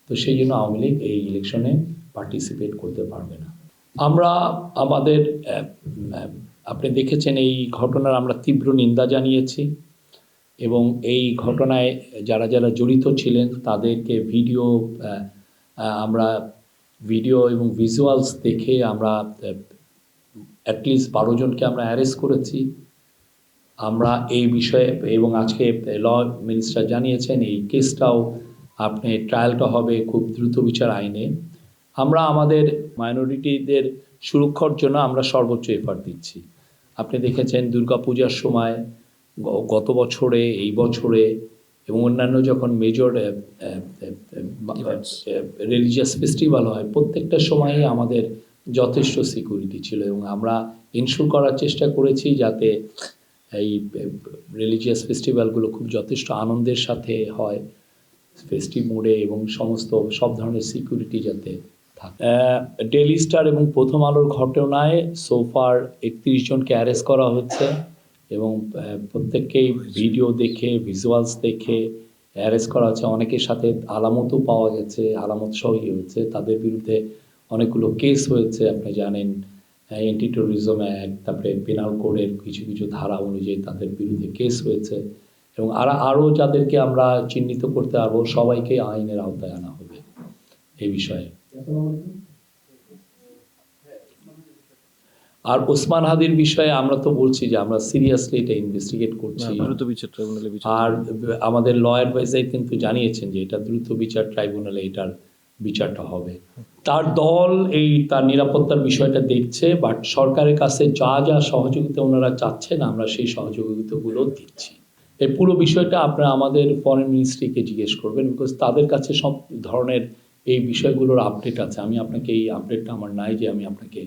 তো সেই জন্য আওয়ামী লীগ এই ইলেকশনে পার্টিসিপেট করতে পারবে না। আমরা আমাদের আপনি দেখেছেন এই ঘটনার আমরা তীব্র নিন্দা জানিয়েছি এবং এই ঘটনায় যারা যারা জড়িত ছিলেন তাদেরকে আমরা ভিডিও এবং ভিজুয়ালস দেখে আমরা অ্যাটলিস্ট 12 জনকে আমরা অ্যারেস্ট করেছি। আমরা এই বিষয়ে এবং আজকে ল মিনিস্টার জানিয়েছেন এই কেসটাও ট্রায়ালটা হবে খুব দ্রুত বিচার আইনে। আমরা আমাদের মাইনরিটিদের সুরক্ষার জন্য আমরা সর্বোচ্চ এফার্ট দিচ্ছি। আপনি দেখেছেন দুর্গাপূজার সময়, গত বছরে, এই বছরে এবং অন্যান্য যখন মেজর রিলিজিয়াস ফেস্টিভ্যাল হয় প্রত্যেকটা সময়ই আমাদের যথেষ্ট সিকিউরিটি ছিল এবং আমরা ইনশিওর করার চেষ্টা করেছি যাতে এই রিলিজিয়াস ফেস্টিভ্যালগুলো খুব যথেষ্ট আনন্দের সাথে হয়, ফেস্টিভ মোডে, এবং সব ধরনের সিকিউরিটি যাতে থাকে। ডেইলি স্টার এবং প্রথম আলোর ঘটনায় সোফার 31 জনকে অ্যারেস্ট করা হচ্ছে এবং প্রত্যেককেই ভিডিও দেখে ভিজুয়ালস দেখে অ্যারেস্ট করা হচ্ছে। অনেকের সাথে আলামতও পাওয়া গেছে, আলামত সহই হয়েছে। তাদের বিরুদ্ধে অনেকগুলো কেস হয়েছে, আপনি জানেন অ্যান্টি টেরোরিজম অ্যাক্ট, তারপরে পেনাল কোডের কিছু কিছু ধারা অনুযায়ী তাদের বিরুদ্ধে কেস হয়েছে এবং আরও যাদেরকে আমরা চিহ্নিত করতে পারবো সবাইকে আইনের আওতায় আনা হবে এই বিষয়ে। আর ওসমান হাদির বিষয়ে আমরা তো বলছি যে আমরা সিরিয়াসলি এটা ইনভেস্টিগেট করছি, আর আমাদের ল অ্যাডভাইজার কিন্তু জানিয়েছেন যে এটা দ্রুত বিচার ট্রাইব্যুনালে এটার বিচারটা হবে। তার দল তার নিরাপত্তার বিষয়টা দেখছে, বাট সরকারের কাছে যা যা সহযোগিতা ওনারা চাচ্ছেন আমরা সেই সহযোগিতাগুলো দিচ্ছি। এই পুরো বিষয়টা আপনারা আমাদের ফরেন মিনিস্ট্রিকে জিজ্ঞেস করবেন, বিকজ তাদের কাছে সব ধরনের এই বিষয়গুলোর আপডেট আছে। আমি আপনাকে এই আপডেটটা আমার নাই যে আমি আপনাকে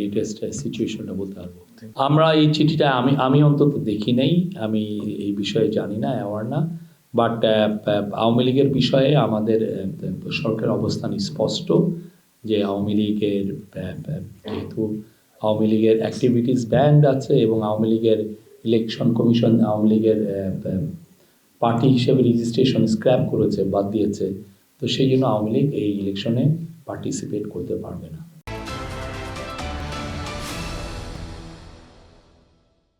লেটেস্ট সিচুয়েশনটা বলতে পারবো। আমরা এই চিঠিটা আমি অন্তত দেখি নাই, আমি এই বিষয়ে জানি না, অ্যাওয়ার না। বাট আওয়ামী লীগের বিষয়ে আমাদের সরকারের অবস্থান স্পষ্ট যে আওয়ামী লীগের যেহেতু আওয়ামী লীগের অ্যাক্টিভিটিস ব্যান্ড আছে এবং আওয়ামী লীগের ইলেকশন কমিশন আওয়ামী লীগের পার্টি হিসেবে রেজিস্ট্রেশন স্ক্র্যাপ করেছে, বাদ দিয়েছে। তো সেই জন্য আওয়ামী লীগ এই ইলেকশনে পার্টিসিপেট করতে পারবে না।